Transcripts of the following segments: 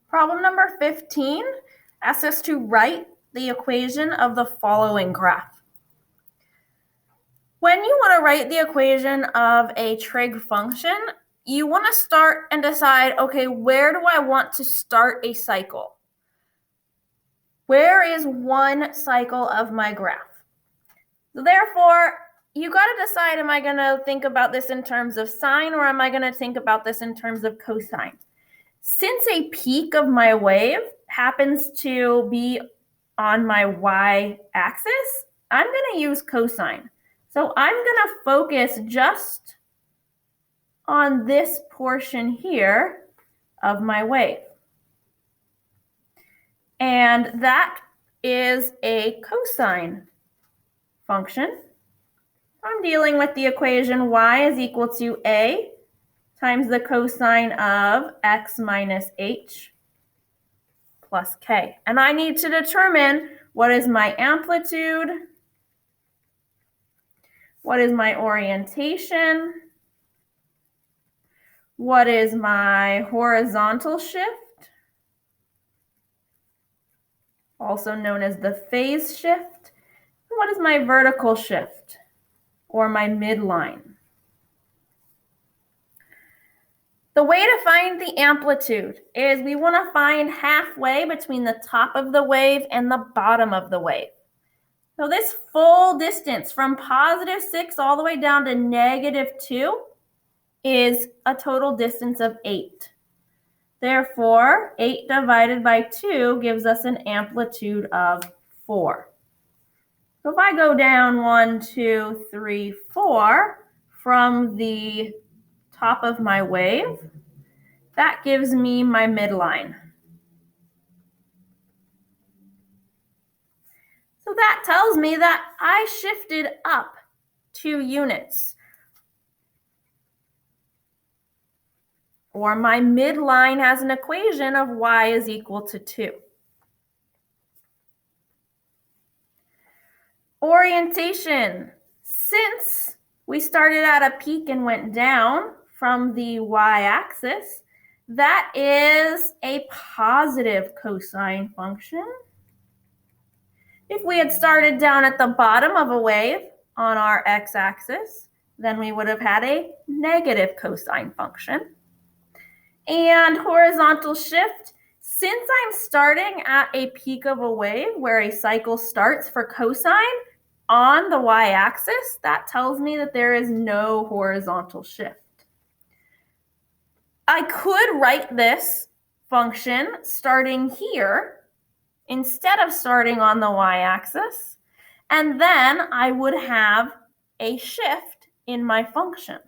Problem number 15 asks us to write the equation of the following graph. When you want to write the equation of a trig function, you want to start and decide, okay, where do I want to start a cycle? Where is one cycle of my graph? So therefore, you got to decide, am I going to think about this in terms of sine or am I going to think about this in terms of cosine? Since a peak of my wave happens to be on my y-axis, I'm going to use cosine. So I'm going to focus just on this portion here of my wave. And that is a cosine function. I'm dealing with the equation y is equal to a times the cosine of x minus h plus k. And I need to determine what is my amplitude, what is my orientation, what is my horizontal shift, also known as the phase shift, and what is my vertical shift, or my midline. The way to find the amplitude is we want to find halfway between the top of the wave and the bottom of the wave. So this full distance from +6 all the way down to -2 is a total distance of 8. Therefore, 8 divided by 2 gives us an amplitude of 4. So if I go down 1, 2, 3, 4 from the top of my wave, that gives me my midline. So that tells me that I shifted up 2 units. Or my midline has an equation of y is equal to 2. Orientation. Since we started at a peak and went down from the y-axis, that is a positive cosine function. If we had started down at the bottom of a wave on our x-axis, then we would have had a negative cosine function. And horizontal shift, since I'm starting at a peak of a wave where a cycle starts for cosine on the y-axis, that tells me that there is no horizontal shift. I could write this function starting here instead of starting on the y-axis, and then I would have a shift in my function.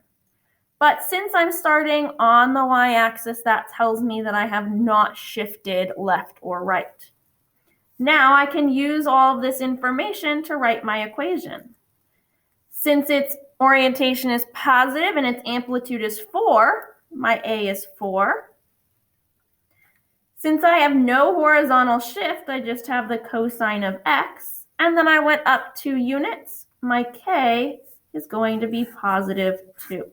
But since I'm starting on the y-axis, that tells me that I have not shifted left or right. Now I can use all of this information to write my equation. Since its orientation is positive and its amplitude is 4, my a is 4. Since I have no horizontal shift, I just have the cosine of x, and then I went up 2 units. My k is going to be +2.